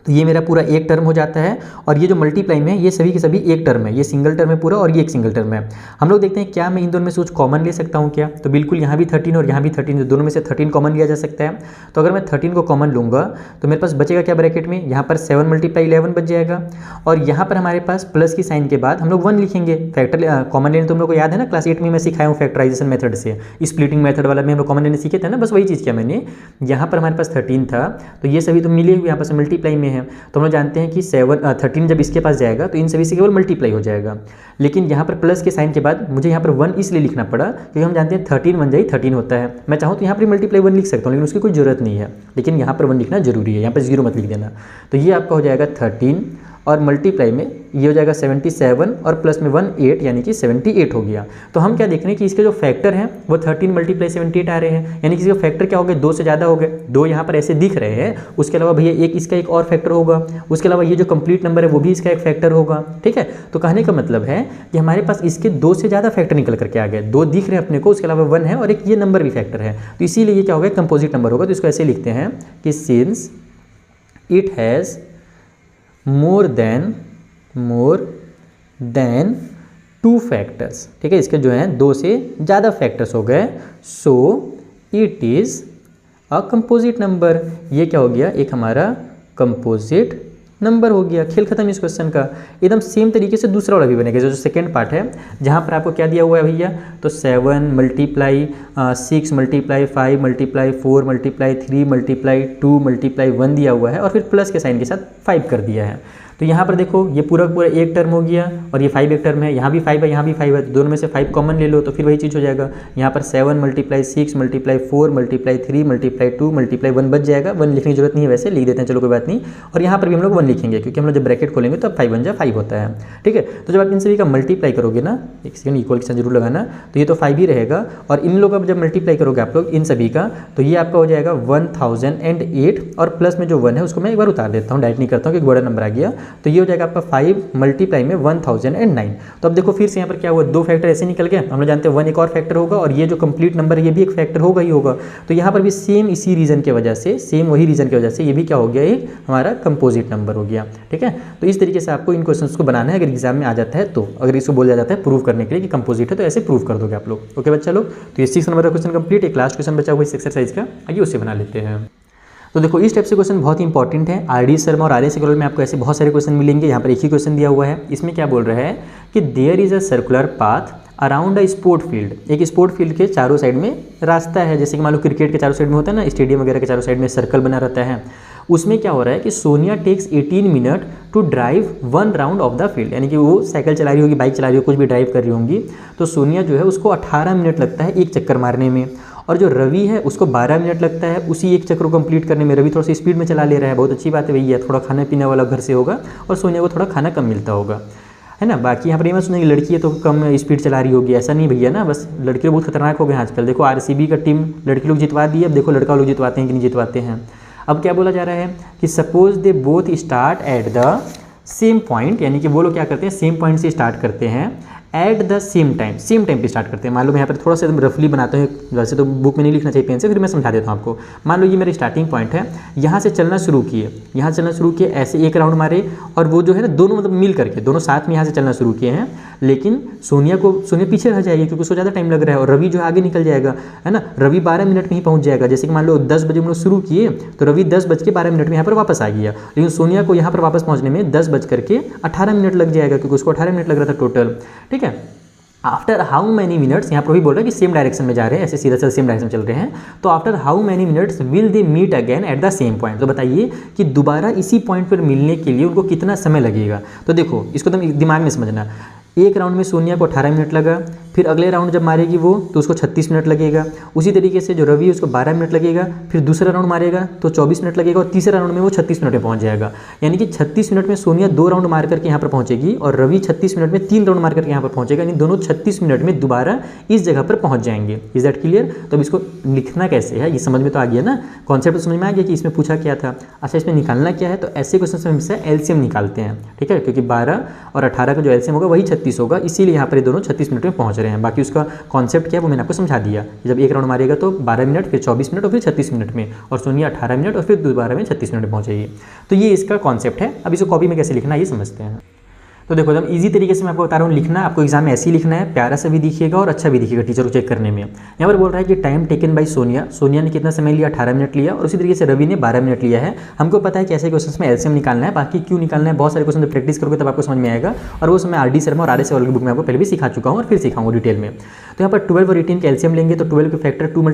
तो ये मेरा पूरा एक टर्म हो जाता है, और ये जो मल्टीप्लाई में है ये सभी के सभी एक टर्म है, ये सिंगल टर्म है पूरा और ये एक सिंगल टर्म है। हम लोग देखते हैं क्या मैं इन दोनों में से कुछ कॉमन ले सकता हूँ क्या, तो बिल्कुल यहाँ भी 13 और यहाँ भी 13, दोनों में से 13 कॉमन लिया जा सकता है। तो अगर मैं 13 को कॉमन लूँगा तो मेरे पास बचेगा क्या ब्रैकेट में, यहाँ पर 7 × 11 बच जाएगा, और यहाँ पर हमारे पास प्लस की साइन के बाद हम लोग 1 लिखेंगे। फैक्टर कॉमन लेने तो हम लोग को याद है ना, क्लास 8 में मैं सिखाया हूँ फैक्टराइजेशन मेथड से, स्प्लिटिंग मेथड वाला में हम लोग कॉमन लेने सीखे थे ना, बस वही चीज़ किया मैंने। यहाँ पर हमारे पास 13 था तो ये सभी तो मिले हुए यहाँ पर से मल्टीप्लाई में है, तो हम लोग जानते हैं कि 13 जब इसके पास जाएगा तो इन सभी से केवल मल्टीप्लाई हो जाएगा। लेकिन यहाँ पर प्लस के साइन के बाद मुझे यहाँ पर 1 इसलिए लिखना पड़ा क्योंकि हम जानते हैं 13 1 = 13 होता है। मैं चाहूँ तो यहाँ पर मल्टीप्लाई 1 लिख सकता हूँ, लेकिन उसकी कोई ज़रूरत नहीं है, लेकिन यहाँ पर 1 लिखना जरूरी है, यहाँ पर 0 मत लिख देना। तो ये आपका हो जाएगा 13 और मल्टीप्लाई में ये हो जाएगा 77 और प्लस में 1 8 यानी कि 78 हो गया। तो हम क्या देख रहे हैं कि इसके जो फैक्टर हैं वो 13 मल्टीप्लाई 78 आ रहे हैं, यानी कि इसका फैक्टर क्या हो गए 2 से ज़्यादा हो गए। 2 यहाँ पर ऐसे दिख रहे हैं, उसके अलावा भैया एक इसका एक और फैक्टर होगा, उसके अलावा ये जो कंप्लीट नंबर है वो भी इसका एक फैक्टर होगा। ठीक है, तो कहने का मतलब है कि हमारे पास इसके 2 से ज़्यादा फैक्टर निकल करके आ गए। 2 दिख रहे हैं अपने को, उसके अलावा 1 है और एक ये नंबर भी फैक्टर है, तो इसीलिए ये क्या होगा कंपोजिट नंबर होगा। तो इसको ऐसे लिखते हैं कि since it has more than 2 factors. ठीक है, इसके जो हैं 2 से ज़्यादा फैक्टर्स हो गए, so it is a composite number. ये क्या हो गया, एक हमारा कंपोजिट नंबर हो गया। खेल खत्म इस क्वेश्चन का। एकदम सेम तरीके से दूसरा वाला भी बनेगा, जो सेकंड पार्ट है जहाँ पर आपको क्या दिया हुआ है भैया, तो 7 multiply 6 multiply 5 multiply 4 multiply 3 multiply 2 multiply 1 दिया हुआ है और फिर प्लस के साइन के साथ 5 कर दिया है। तो यहाँ पर देखो ये पूरा पूरा एक टर्म हो गया और ये 5 एक टर्म है, यहाँ भी 5 है यहाँ भी 5 है, तो दोनों में से 5 कॉमन ले लो तो फिर वही चीज़ हो जाएगा। यहाँ पर 7 multiply 6 multiply 4 multiply 3 multiply 2 multiply 1 बच जाएगा। 1 लिखने की जरूरत नहीं है, वैसे लिख देते हैं, चलो कोई बात नहीं। और यहाँ पर भी हम लोग 1 लिखेंगे क्योंकि हम लोग जब ब्रैकेट खोलेंगे तो अब 5 1 जा 5 होता है। ठीक है, तो जब आप इन सभी का मल्टीप्लाई करोगे ना, एक सेकंड इक्वल के साथ जरूर लगाना, तो ये तो 5 ही रहेगा और इन लोगों का जब मल्टीप्लाई करोगे आप लोग इन सभी का, तो ये आपका हो जाएगा 1008 और प्लस में जो 1 है उसको मैं एक बार उतार देता हूँ, डायरेक्ट नहीं करता हूँ क्योंकि बड़ा नंबर आ गया। तो ये हो जाएगा आपका 5 मल्टीप्लाई में 1009। तो अब देखो फिर से यहाँ पर क्या हुआ, 2 फैक्टर ऐसे निकल गए। हम लोग जानते हैं 1 एक और फैक्टर होगा और ये जो कंप्लीट नंबर है ये भी एक फैक्टर होगा ही होगा। तो यहाँ पर भी सेम इसी रीजन की वजह से, सेम वही रीजन की वजह से ये भी क्या हो गया, एक हमारा कंपोजिट नंबर हो गया। ठीक है, तो इस तरीके से आपको इन क्वेश्चंस को बनाना है अगर एग्जाम में आ जाता है तो। अगर इसको बोला जाता है प्रूव करने के लिए कि कंपोजिट है तो ऐसे प्रूव कर दोगे आप लोग। ओके बच्चा लोग, तो ये 6 नंबर का क्वेश्चन कंप्लीट। एक लास्ट क्वेश्चन बचा हुआ इस एक्सरसाइज का, आइए उसे बना लेते हैं। तो देखो इस टाइप से क्वेश्चन बहुत ही इंपॉर्टेंट है। आरडी शर्मा और आरएस अग्रवाल में आपको ऐसे बहुत सारे क्वेश्चन मिलेंगे। यहाँ पर एक ही क्वेश्चन दिया हुआ है, इसमें क्या बोल रहा है कि there is a circular path around a sport field. एक स्पोर्ट फील्ड के चारों साइड में रास्ता है, जैसे कि मान लो क्रिकेट के चारों साइड में होता है ना, स्टेडियम वगैरह के चारों साइड में सर्कल बना रहता है। उसमें क्या हो रहा है कि Sonia takes 18 minute to drive 1 round of the field, यानी कि वो साइकिल चला रही होगी, बाइक चला रही होगी, कुछ भी ड्राइव कर रही होंगी, तो सोनिया जो है उसको 18 मिनट लगता है एक चक्कर मारने में, और जो रवि है उसको 12 मिनट लगता है उसी एक चक्कर को कंप्लीट करने में। रवि थोड़ा सा स्पीड में चला ले रहा है, बहुत अच्छी बात है भैया, थोड़ा खाना पीने वाला घर से होगा और सोनिया को थोड़ा खाना कम मिलता होगा, है ना। बाकी यहाँ पर ये मत सुनिए लड़की है तो कम स्पीड चला रही होगी, ऐसा नहीं भैया ना, बस लड़के बहुत खतरनाक हो गए आजकल। देखो आरसीबी का टीम लड़की लोग जितवा दी है, अब देखो लड़का लोग जितवाते हैं कि नहीं जितवाते हैं। अब क्या बोला जा रहा है कि suppose they both start at the same point, यानी कि वो लोग क्या करते हैं सेम पॉइंट से स्टार्ट करते हैं एट द सेम टाइम पे स्टार्ट करते हैं। मान लो मैं यहाँ पर थोड़ा सा रफली बनाता हूँ, वैसे तो बुक में नहीं लिखना चाहिए पेन से, फिर मैं समझा देता हूँ आपको। मान लो ये मेरा स्टार्टिंग पॉइंट है, यहाँ से चलना शुरू किए, यहाँ चलना शुरू किए, ऐसे एक राउंड मारे और वो जो है ना दोनों मतलब मिल करके दोनों साथ में यहाँ से चलना शुरू किए हैं, लेकिन सोनिया पीछे रह जाएगी क्योंकि उसको ज़्यादा टाइम लग रहा है और रवि जो आगे निकल जाएगा, है ना। रवि 12 मिनट में ही पहुँच जाएगा। जैसे कि मान लो 10 बजे हम लोग शुरू किए तो रवि 10:12 मिनट में यहाँ पर वापस आ गया, लेकिन सोनिया को यहाँ पर वापस पहुँचने में 10:18 मिनट लग जाएगा क्योंकि उसको 18 मिनट लग रहा था टोटल। ठीक है, आफ्टर हाउ मैनी मिनट्स, यहाँ पर भी बोल रहा है कि सेम डायरेक्शन में जा रहे हैं, ऐसे सीधा सीधा सेम डायरेक्शन चल रहे हैं, तो after how many minutes will they meet again at the same point. तो बताइए कि दोबारा इसी पॉइंट पर मिलने के लिए उनको कितना समय लगेगा। तो देखो इसको तुम दिमाग में समझना, एक राउंड में सोनिया को 18 मिनट लगा, फिर अगले राउंड जब मारेगी वो तो उसको 36 मिनट लगेगा। उसी तरीके से जो रवि है उसको 12 मिनट लगेगा, फिर दूसरा राउंड मारेगा तो 24 मिनट लगेगा और तीसरा राउंड में वो 36 मिनट में पहुंच जाएगा। यानी कि 36 मिनट में सोनिया 2 राउंड मार करके यहाँ पर पहुंचेगी और रवि 36 मिनट में 3 राउंड मार करके यहाँ पर पहुंचेगा, यानी दोनों 36 मिनट में दोबारा इस जगह पर पहुँच जाएंगे। Is that clear? तो अब इसको लिखना कैसे है ये समझ में तो आ गया ना, कॉन्सेप्ट समझ में आ गया कि इसमें पूछा क्या था। अच्छा इसमें निकालना क्या है, तो ऐसे क्वेश्चन में हमेशा एलसीएम निकालते हैं। ठीक है, क्योंकि 12 और 18 का जो एलसीएम होगा वही 36 होगा, इसीलिए यहाँ पर ये दोनों 36 मिनट में पहुँच रहे हैं। बाकी उसका कॉन्सेप्ट क्या है वो मैंने आपको समझा दिया। जब एक राउंड मारेगा तो 12 मिनट, फिर 24 मिनट और फिर 36 मिनट में, और सोनिया 18 मिनट और फिर दोबारा में 36 मिनट में पहुंचेगी। तो ये इसका कॉन्सेप्ट है। अब इसको कॉपी में कैसे लिखना है ये समझते हैं। तो देखो एकदम इजी तरीके से मैं आपको बता रहा हूँ लिखना, आपको एग्जाम में ऐसे ही लिखना है, प्यारा सा भी दिखिएगा और अच्छा भी दिखिएगा टीचर को चेक करने में। यहाँ पर बोल रहा है कि time taken by Sonia, Sonia ने कितना समय लिया 18 मिनट लिया, और उसी तरीके से रवि ने 12 मिनट लिया है। हमको पता है कि ऐसे क्वेश्चन में एलसीएम निकालना है, बाकी क्यों निकालना है बहुत सारे क्वेश्चन प्रैक्टिस करोगे तब आपको समझ में आएगा, और वो समय आरडी शर्मा और आरएस अग्रवाल की बुक में आपको पहले भी सिखा चुका हूँ और फिर सिखाऊंगा डिटेल में। तो यहाँ पर 12 और 18 का एलसीएम लेंगे तो 12 के फैक्टर 2 ×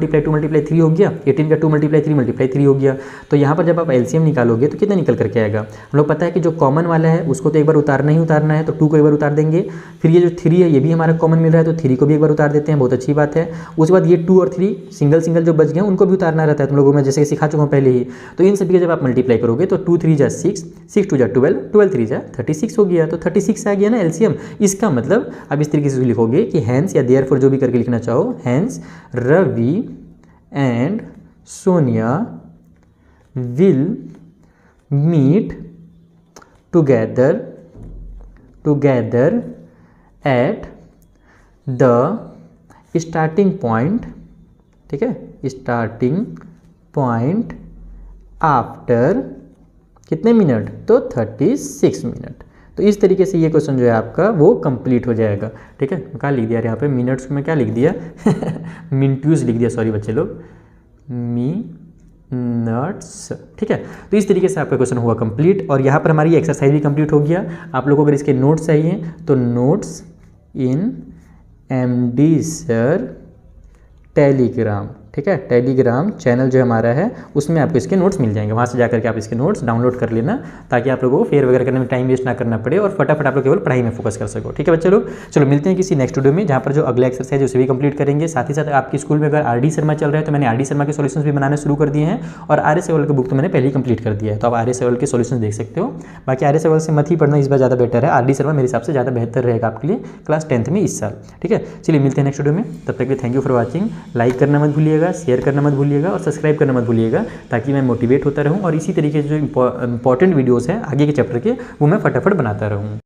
3 हो गया, 18 का 2 × 3 हो गया। तो यहाँ पर जब आप एलसीएम निकालोगे तो कितना निकल करके आएगा, हम लोग पता है कि जो कॉमन वाला है उसको तो एक बार उतारना उतारना है तो 2 को एक बार उतार देंगे। फिर ये जो 3 है ये भी हमारा कॉमन मिल रहा है तो 3 को भी एक बार उतार देते हैं, बहुत अच्छी बात है। उसके बाद ये 2 और 3 सिंगल सिंगल जो बच गए हैं उनको भी उतारना रहता है, तुम लोगों में जैसे सिखा चुका हूँ पहले ही। तो इन सभी का जब आप मल्टीप्लाई करोगे तो 2 3 जा 6, 6 2 जा 12, 12 3 जा 36 हो गया। तो 36 आ गया ना एलसीएम। इसका मतलब आप इस तरीके से लिखोगे कि हैंस या देयरफॉर जो भी करके लिखना चाहो, hence Ravi and Sonia will meet together at the starting point, ठीक है, स्टार्टिंग पॉइंट आफ्टर कितने मिनट, तो 36 मिनट। तो इस तरीके से ये क्वेश्चन जो है आपका वो कंप्लीट हो जाएगा, ठीक है। क्या लिख दिया यहाँ पे मिनट्स में, क्या लिख दिया मिनट्यूस लिख दिया, सॉरी बच्चे लोग, मिनट्स, ठीक है। तो इस तरीके से आपका क्वेश्चन हुआ कंप्लीट और यहाँ पर हमारी एक्सरसाइज भी कंप्लीट हो गया। आप लोगों को अगर इसके नोट्स चाहिए तो नोट्स इन MD सर टेलीग्राम, ठीक है, टेलीग्राम चैनल जो हमारा है उसमें आपको इसके नोट्स मिल जाएंगे। वहाँ से जाकर के आप इसके नोट्स डाउनलोड कर लेना ताकि आप लोगों को फेयर वगैरह करने में टाइम वेस्ट ना करना पड़े और फटाफट आप लोग केवल पढ़ाई में फोकस कर सको, ठीक है बच्चे लोग। चलो मिलते हैं किसी नेक्स्ट वीडियो में जहाँ पर जो अगला एक्सरसाइज है उसे भी कंप्लीट करेंगे। साथ ही साथ आपकी स्कूल में अगर RD शर्मा चल रहा है तो मैंने RD शर्मा के सोल्यूशन भी बनाने शुरू कर दिए हैं और आर्य सेवल की बुक तो मैंने पहले ही कंप्लीट कर दिया है, तो आप आर्य सेवल के सोल्यूशन देख सकते हो। बाकी आर्य सेवल से मत ही पढ़ना, इस बार ज़्यादा बेटर है। RD शर्मा मेरे हिसाब से ज़्यादा बेहतर रहेगा आपके लिए क्लास 10th में इस साल, ठीक है। चलिए मिलते हैं नेक्स्ट वीडियो में, तब तक के thank you for watching. Like करना मत भूलिएगा, शेयर करना मत भूलिएगा और सब्सक्राइब करना मत भूलिएगा ताकि मैं मोटिवेट होता रहूं और इसी तरीके से जो इंपॉर्टेंट वीडियोस हैं आगे के चैप्टर के वो मैं फटाफट बनाता रहूं।